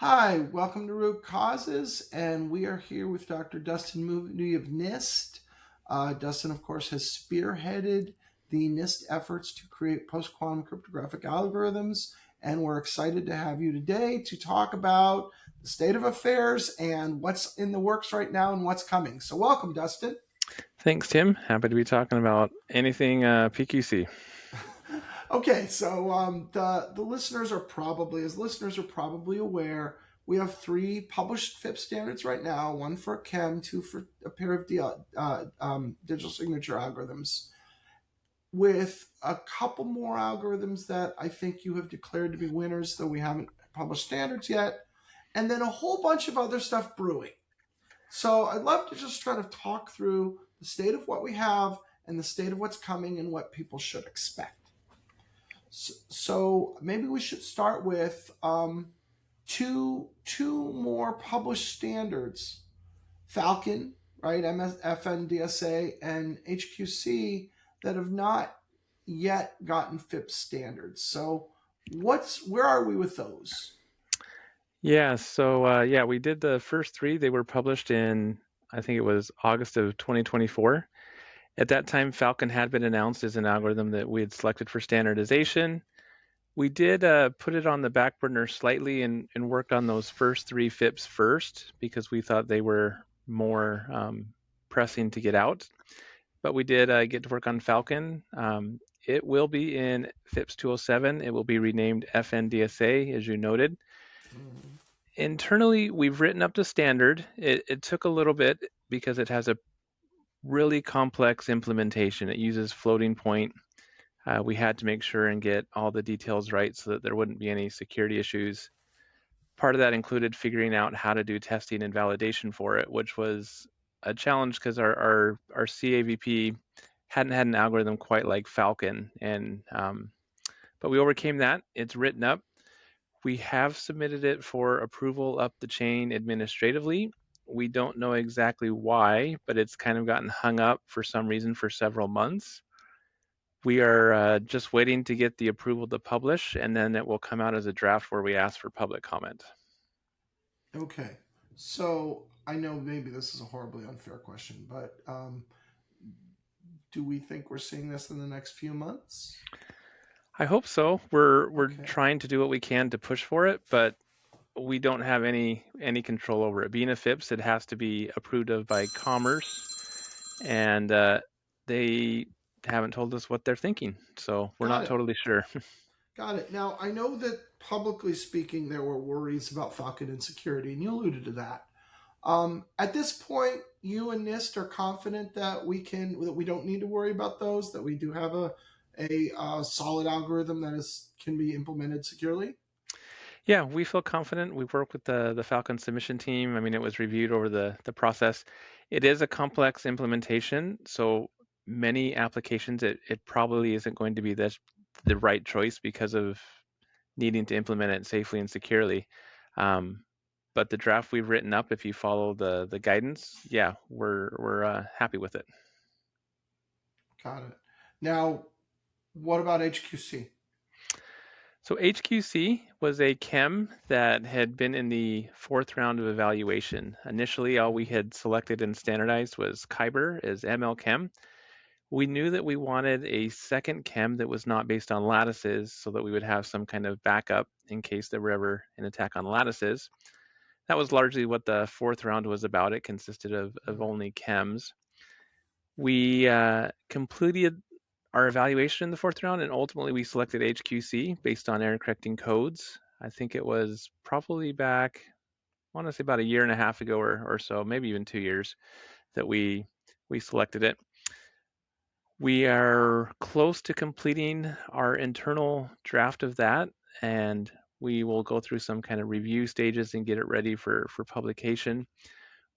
Hi, welcome to Root Causes, and we are here with Dr. Dustin Moody of NIST. Dustin, of course, has spearheaded the NIST efforts to create post-quantum cryptographic algorithms, and we're excited to have you today to talk about the state of affairs and what's in the works right now and what's coming. So welcome, Dustin. Thanks, Tim. Happy to be talking about anything PQC. Okay, so the listeners are probably aware, we have three published FIPS standards right now: one for chem, two for a pair of digital signature algorithms, with a couple more algorithms that I think you have declared to be winners, though we haven't published standards yet, and then a whole bunch of other stuff brewing. So I'd love to just try to talk through the state of what we have and the state of what's coming and what people should expect. So maybe we should start with two more published standards: Falcon, right, FN-DSA, and HQC, that have not yet gotten FIPS standards. So where are we with those? Yeah, we did the first three. They were published in, I think it was August of 2024. At that time, Falcon had been announced as an algorithm that we had selected for standardization. We did put it on the back burner slightly and worked on those first three FIPS first because we thought they were more pressing to get out. But we did get to work on Falcon. It will be in FIPS 207. It will be renamed FN-DSA, as you noted. Internally, we've written up the standard. It took a little bit because it has a really complex implementation. It uses floating point. We had to make sure and get all the details right so that there wouldn't be any security issues. Part of that included figuring out how to do testing and validation for it, which was a challenge because our CAVP hadn't had an algorithm quite like Falcon, but we overcame that. It's written up. We have submitted it for approval up the chain administratively. We don't know exactly why, but it's kind of gotten hung up for some reason for several months. We are just waiting to get the approval to publish, and then it will come out as a draft where we ask for public comment. Okay, so I know maybe this is a horribly unfair question, but do we think we're seeing this in the next few months? I hope so. We're Okay. trying to do what we can to push for it, but we don't have any control over it. Being a FIPS, it has to be approved of by Commerce, and they haven't told us what they're thinking, so we're Got not it. totally sure. Got it. Now, I know that publicly speaking, there were worries about Falcon insecurity, and you alluded to that. At this point, you and NIST are confident that we don't need to worry about those, that we do have a solid algorithm that can be implemented securely. Yeah, we feel confident. We've worked with the Falcon submission team. I mean, it was reviewed over the process. It is a complex implementation, so many applications it probably isn't going to be the right choice because of needing to implement it safely and securely. But the draft we've written up, if you follow the guidance, yeah, we're happy with it. Got it. Now, what about HQC? So HQC was a chem that had been in the fourth round of evaluation. Initially, all we had selected and standardized was Kyber as ML Chem. We knew that we wanted a second chem that was not based on lattices so that we would have some kind of backup in case there were ever an attack on lattices. That was largely what the fourth round was about. It consisted of only chems. We completed our evaluation in the fourth round, and ultimately we selected HQC based on error correcting codes. I think it was probably back, I want to say about a year and a half ago or so, maybe even 2 years, that we selected it. We are close to completing our internal draft of that, and we will go through some kind of review stages and get it ready for publication.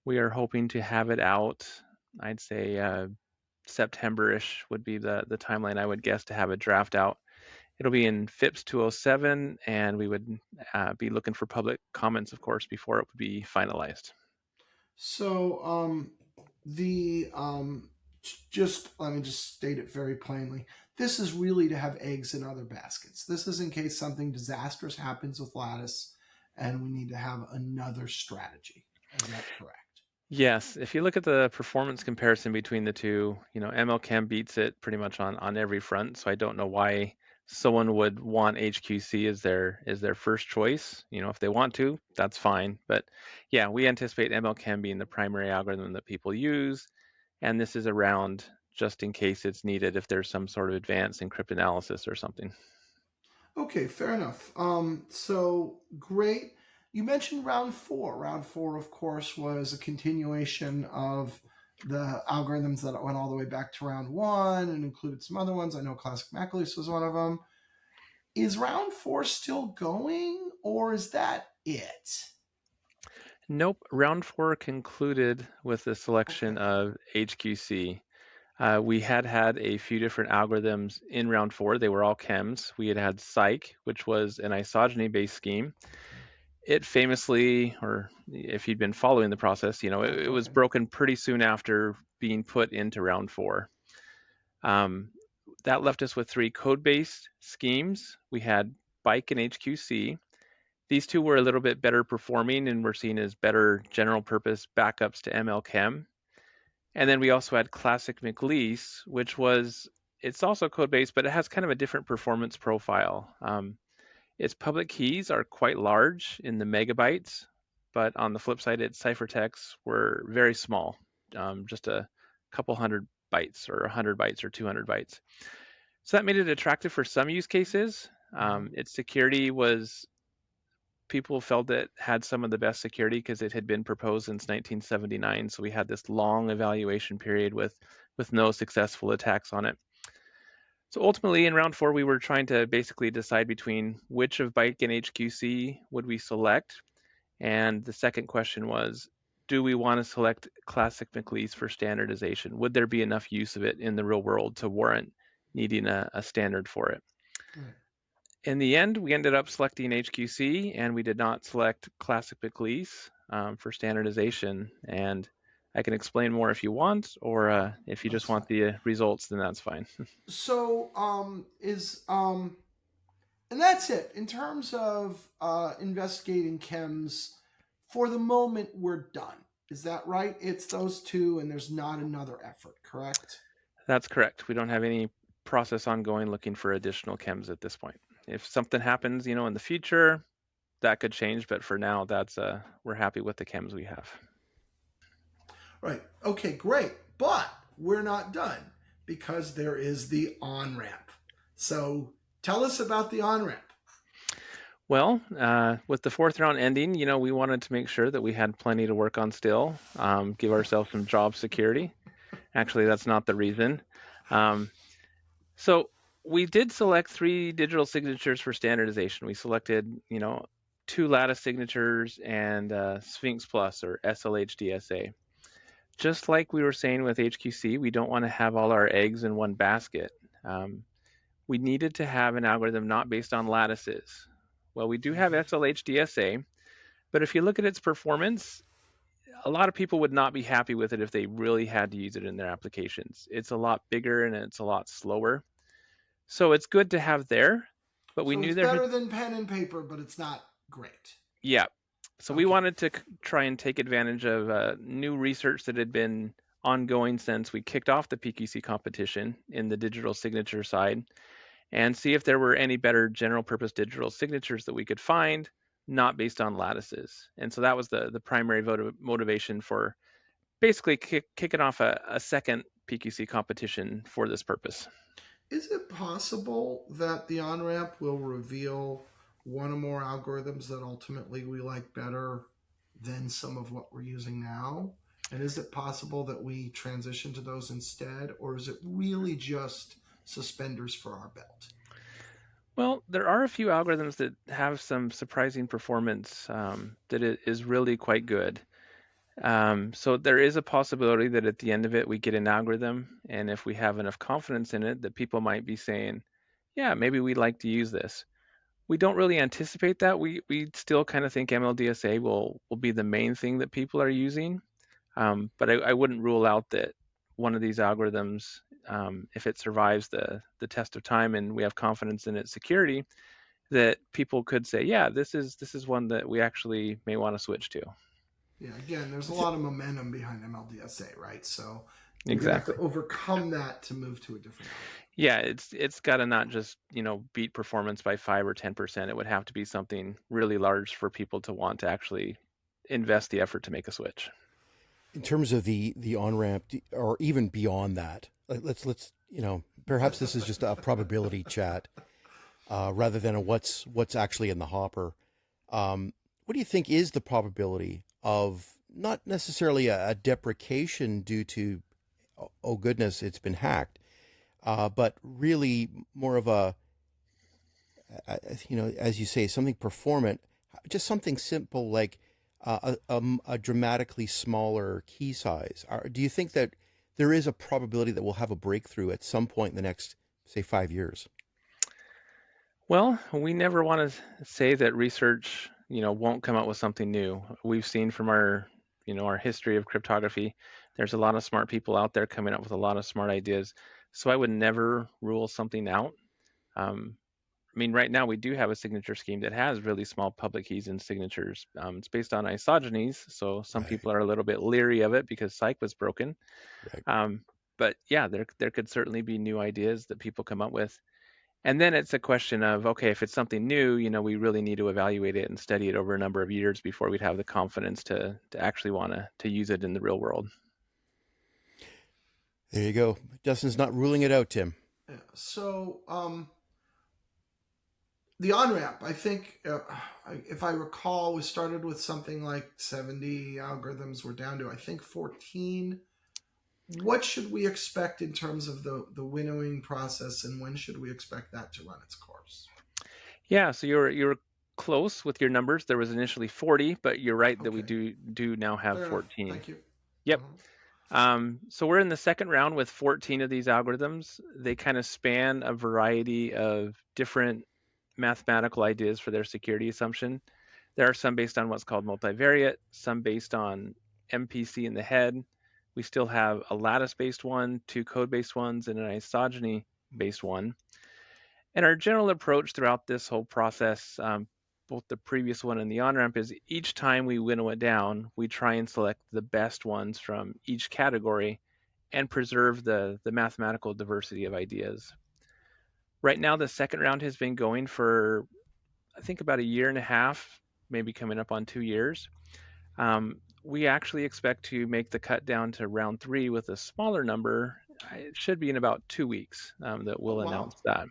We are hoping to have it out, I'd say September-ish would be the timeline I would guess to have a draft out. It'll be in FIPS 207, and we would be looking for public comments, of course, before it would be finalized. So, the just let me just state it very plainly. This is really to have eggs in other baskets. This is in case something disastrous happens with Lattice, and we need to have another strategy. Is that correct? Yes, if you look at the performance comparison between the two, MLChem beats it pretty much on every front. So I don't know why someone would want HQC as their first choice. If they want to, that's fine. But yeah, we anticipate MLChem being the primary algorithm that people use, and this is around just in case it's needed if there's some sort of advance in cryptanalysis or something. Okay, fair enough. So great. You mentioned round four. Round four, of course, was a continuation of the algorithms that went all the way back to round one and included some other ones. I know classic Maclise was one of them. Is round four still going, or is that it? Nope, round four concluded with the selection Okay. of HQC. We had a few different algorithms in round four. They were all chems. We had psych, which was an isogeny-based scheme. It famously, or if you'd been following the process, it Go was ahead. broken pretty soon after being put into round four. Um, that left us with three code-based schemes. We had Bike and HQC. These two were a little bit better performing and were seen as better general purpose backups to MLChem. And then we also had Classic McLeese, it's also code based, but it has kind of a different performance profile. Its public keys are quite large in the megabytes, but on the flip side, its ciphertexts were very small, just a couple hundred bytes or 100 bytes or 200 bytes. So that made it attractive for some use cases. Mhm. Its security was people felt it had some of the best security because it had been proposed since 1979. So we had this long evaluation period with no successful attacks on it. So ultimately, in round four, we were trying to basically decide between which of Bike and HQC would we select. And the second question was, do we want to select Classic McLeese for standardization? Would there be enough use of it in the real world to warrant needing a standard for it? Right. In the end, we ended up selecting HQC and we did not select Classic McLeese for standardization. And I can explain more if you want, or if you That's just fine. want the results, then that's fine. So, and that's it. In terms of investigating chems, for the moment, we're done. Is that right? It's those two, and there's not another effort, correct? That's correct. We don't have any process ongoing looking for additional chems at this point. If something happens, in the future, that could change. But for now, that's we're happy with the chems we have. Right. Okay, great. But we're not done because there is the on ramp. So tell us about the on ramp. Well, with the fourth round ending, we wanted to make sure that we had plenty to work on still, give ourselves some job security. Actually, that's not the reason. Um, so we did select three digital signatures for standardization. We selected, two lattice signatures and Sphinx Plus or SLH-DSA. Just like we were saying with HQC, we don't want to have all our eggs in one basket. Um, we needed to have an algorithm not based on lattices. Well, we do have Okay. SLH-DSA, but if you look at its performance, a lot of people would not be happy with it if they really had to use it in their applications. It's a lot bigger and it's a lot slower. So it's good to have there, but we So knew it's there had, better than pen and paper, but it's not great. yeah. So we Okay. wanted to try and take advantage of new research that had been ongoing since we kicked off the PQC competition in the digital signature side and see if there were any better general purpose digital signatures that we could find, not based on lattices. And so that was the primary motivation for basically kicking off a second PQC competition for this purpose. Is it possible that the on ramp will reveal one or more algorithms that ultimately we like better than some of what we're using now? And is it possible that we transition to those instead, or is it really just suspenders for our belt? Well, there are a few algorithms that have some surprising performance that is really quite good. So there is a possibility that at the end of it, we get an algorithm, and if we have enough confidence in it, that people might be saying, yeah, maybe we'd like to use this. We don't really anticipate that. We still kind of think MLDSA will be the main thing that people are using. But I wouldn't rule out that one of these algorithms, if it survives the test of time and we have confidence in its security, that people could say, yeah, this is one that we actually may want to switch to. Yeah, again, there's a lot of momentum behind MLDSA, right? So you're going to have to Exactly. overcome that to move to a different algorithm. Yeah, it's got to not just, beat performance by 5 or 10%. It would have to be something really large for people to want to actually invest the effort to make a switch. In terms of the on ramp, or even beyond that, let's perhaps this is just a probability chat rather than a what's actually in the hopper. What do you think is the probability of not necessarily a deprecation due to oh goodness it's been hacked, but really more of as you say, something performant, just something simple like a dramatically smaller key size. Do you think that there is a probability that we'll have a breakthrough at some point in the next, say, 5 years? Well, we never want to say that research, won't come up with something new. We've seen from our history of cryptography, there's a lot of smart people out there coming up with a lot of smart ideas. So I would never rule something out. I mean, right now we do have a signature scheme that has really small public keys and signatures. It's based on isogenies, so some Right, people are a little bit leery of it because Psych was broken. right. Um, but yeah, there could certainly be new ideas that people come up with. And then it's a question of, okay, if it's something new, we really need to evaluate it and study it over a number of years before we'd have the confidence to actually want to use it in the real world. There you go. Dustin's not ruling it out, Tim. Yeah. So the on ramp, I think, if I recall, we started with something like 70 algorithms. We're down to, I think, 14. What should we expect in terms of the winnowing process, and when should we expect that to run its course? Yeah, so you're close with your numbers. There was initially 40, but you're right that we Okay, do now have fair enough. 14. Thank you. Yep. Uh-huh. So we're in the second round with 14 of these algorithms. They kind of span a variety of different mathematical ideas for their security assumption. There are some based on what's called multivariate, some based on MPC in the head. We still have a lattice-based one, two code-based ones, and an isogeny-based one. And our general approach throughout this whole process, both the previous one and the on-ramp, is each time we winnow it down, we try and select the best ones from each category and preserve the mathematical diversity of ideas. Right now, the second round has been going for, I think, about a year and a half, maybe coming up on 2 years. We actually expect to make the cut down to round three with a smaller number. It should be in about 2 weeks that Oh, we'll wow. announce that.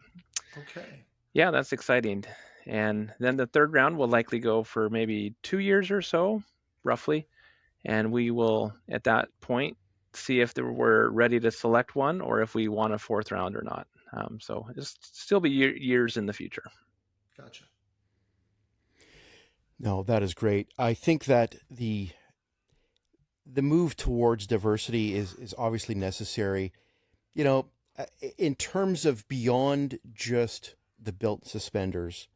Okay. Yeah, that's exciting. And then the third round will likely go for maybe 2 years or so, roughly. And we will, at that point, see if we're ready to select one or if we want a fourth round or not. So it'll still be years in the future. Gotcha. No, that is great. I think that the move towards diversity is obviously necessary. You know, in terms of beyond just the belt suspenders,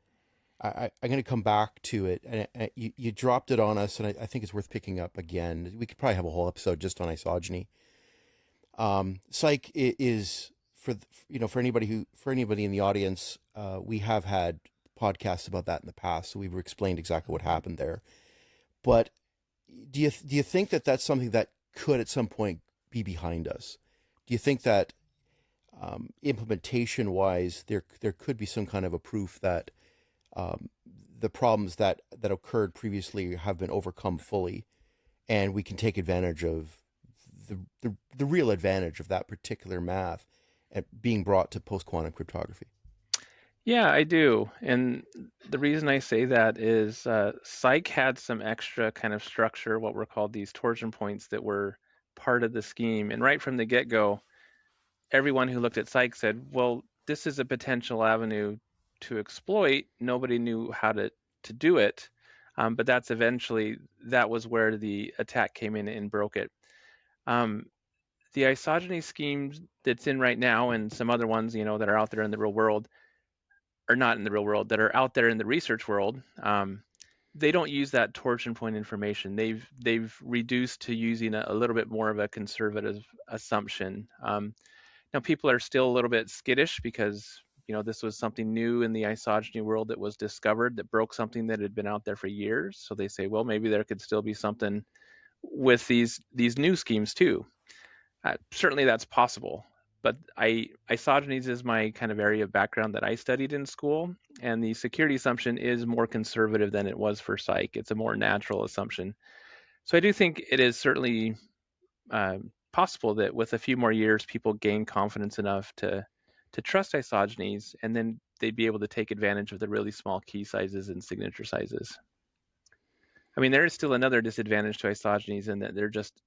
I'm going to come back to it. And you dropped it on us, and I think it's worth picking up again. We could probably have a whole episode just on isogeny. Psych is for anybody in the audience. We have had podcasts about that in the past, so we've explained exactly what happened there. But do you think that that's something that could at some point be behind us? Do you think that implementation wise, there could be some kind of a proof that the problems that occurred previously have been overcome fully, and we can take advantage of the real advantage of that particular math and being brought to post quantum cryptography? Yeah, I do. And the reason I say that is Psych had some extra kind of structure, what were called these torsion points that were part of the scheme. And right from the get go, everyone who looked at Psych said, well, this is a potential avenue to exploit. Nobody knew how to do it. But that was where the attack came in and broke it. Um, the isogeny scheme that's in right now and some other ones, that are out there in the real world, or not in the real world, that are out there in the research world, they don't use that torsion point information. They've reduced to using a little bit more of a conservative assumption. Now people are still a little bit skittish because this was something new in the isogeny world that was discovered that broke something that had been out there for years. So they say, well, maybe there could still be something with these new schemes too. Certainly that's possible, but isogenies is my kind of area of background that I studied in school, and the security assumption is more conservative than it was for psych. It's a more natural assumption. So I do think it is certainly possible that with a few more years, people gain confidence enough to trust isogenies, and then they'd be able to take advantage of the really small key sizes and signature sizes. I mean, there is still another disadvantage to isogenies in that they're just,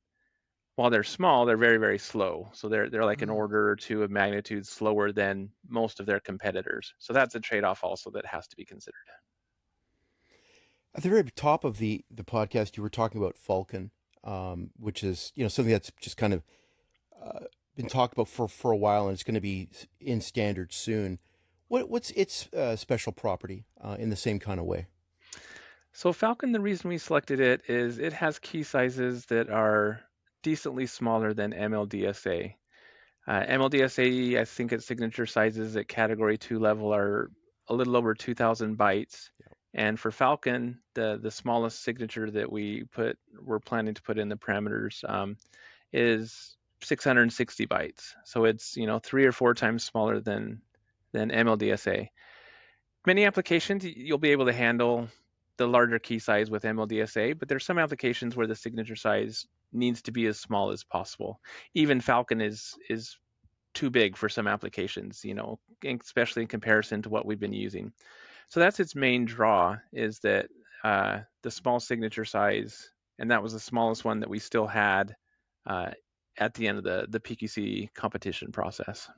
while they're small, they're very, very slow. So they're like an order or two of magnitude slower than most of their competitors. So that's a trade-off also that has to be considered. At the very top of the podcast, you were talking about Falcon, which is something that's just kind of been talked about for a while, and it's going to be in standard soon. What's its special property in the same kind of way? So Falcon, the reason we selected it is it has key sizes that are decently smaller than MLDSA. MLDSA, I think its signature sizes at category 2 level are a little over 2,000 bytes. Yep. And for Falcon, the smallest signature that we're planning to put in the parameters is 660 bytes. So it's 3 or 4 times smaller than MLDSA. Many applications you'll be able to handle the larger key size with MLDSA, but there's some applications where the signature size needs to be as small as possible. Even Falcon is too big for some applications, especially in comparison to what we've been using. So that's its main draw, is that the small signature size, and that was the smallest one that we still had at the end of the PQC competition process.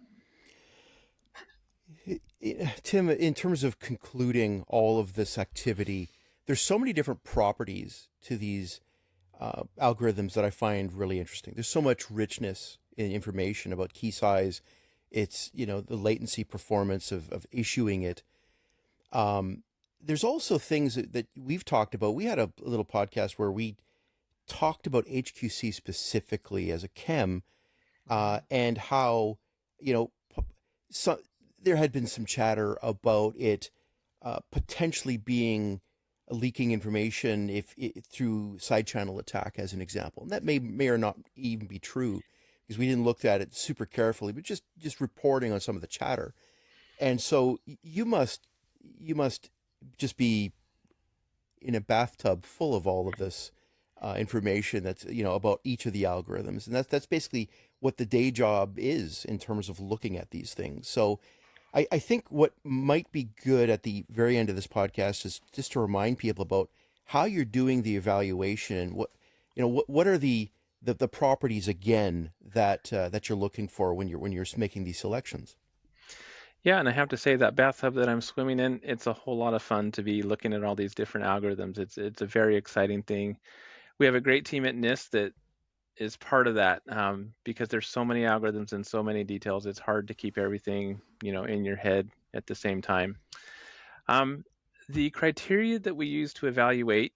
Tim, in terms of concluding all of this activity, there's so many different properties to these algorithms that I find really interesting. There's so much richness in information about key size. It's, the latency performance of issuing it. There's also things that we've talked about. We had a little podcast where we talked about HQC specifically as a chem, and how, there had been some chatter about it potentially being leaking information through side channel attack, as an example. And that may or not even be true, because we didn't look at it super carefully, but just reporting on some of the chatter. And so you must just be in a bathtub full of all of this information that's about each of the algorithms, and that's basically what the day job is in terms of looking at these things. So I think what might be good at the very end of this podcast is just to remind people about how you're doing the evaluation. What are the properties again that you're looking for when you're making these selections? Yeah, and I have to say that bathtub that I'm swimming in, it's a whole lot of fun to be looking at all these different algorithms. It's a very exciting thing. We have a great team at NIST that is part of that, because there's so many algorithms and so many details. It's hard to keep everything, in your head at the same time. The criteria that we use to evaluate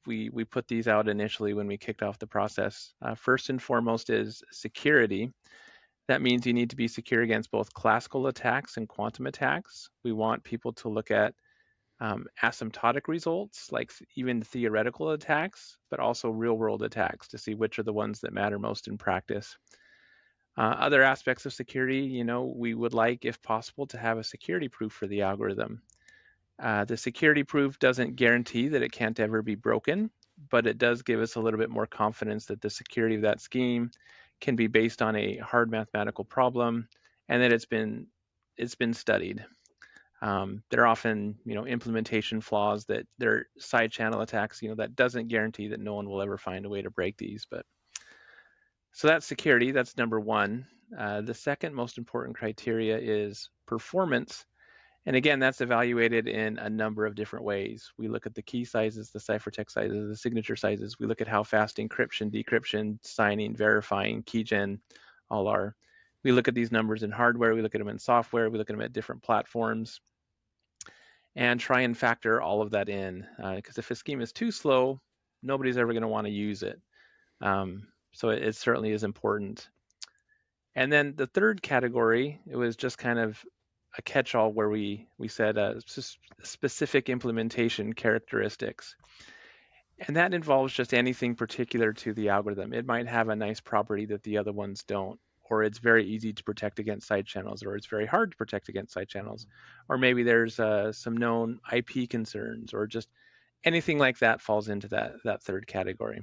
we put these out initially when we kicked off the process. First and foremost is security. That means you need to be secure against both classical attacks and quantum attacks. We want people to look at asymptotic results, like even theoretical attacks, but also real-world attacks to see which are the ones that matter most in practice. Other aspects of security, we would like, if possible, to have a security proof for the algorithm. The security proof doesn't guarantee that it can't ever be broken, but it does give us a little bit more confidence that the security of that scheme can be based on a hard mathematical problem and that it's been studied. There are often, implementation flaws that they're side channel attacks, that doesn't guarantee that no one will ever find a way to break these. But so that's security. That's number one. The second most important criteria is performance. And again, that's evaluated in a number of different ways. We look at the key sizes, the ciphertext sizes, the signature sizes. We look at how fast encryption, decryption, signing, verifying, keygen all are. We look at these numbers in hardware. We look at them in software. We look at them at different platforms, and try and factor all of that in. Because if a scheme is too slow, nobody's ever going to want to use it. So it certainly is important. And then the third category, it was just kind of a catch-all where we said specific implementation characteristics. And that involves just anything particular to the algorithm. It might have a nice property that the other ones don't, or it's very easy to protect against side channels, or it's very hard to protect against side channels, or maybe there's some known IP concerns, or just anything like that falls into that third category.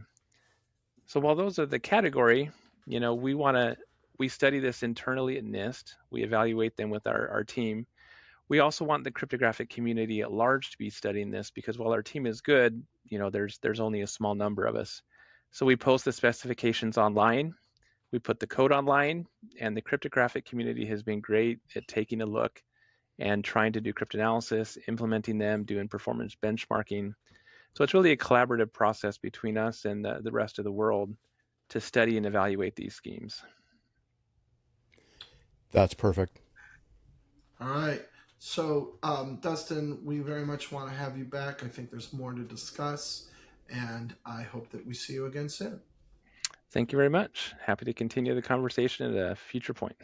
So while those are the category, we study this internally at NIST. We evaluate them with our team. We also want the cryptographic community at large to be studying this, because while our team is good, there's only a small number of us. So we post the specifications online, we put the code online, and the cryptographic community has been great at taking a look and trying to do cryptanalysis, implementing them, doing performance benchmarking. So it's really a collaborative process between us and the rest of the world to study and evaluate these schemes. That's perfect. All right. So, Dustin, we very much want to have you back. I think there's more to discuss, and I hope that we see you again soon. Thank you very much. Happy to continue the conversation at a future point.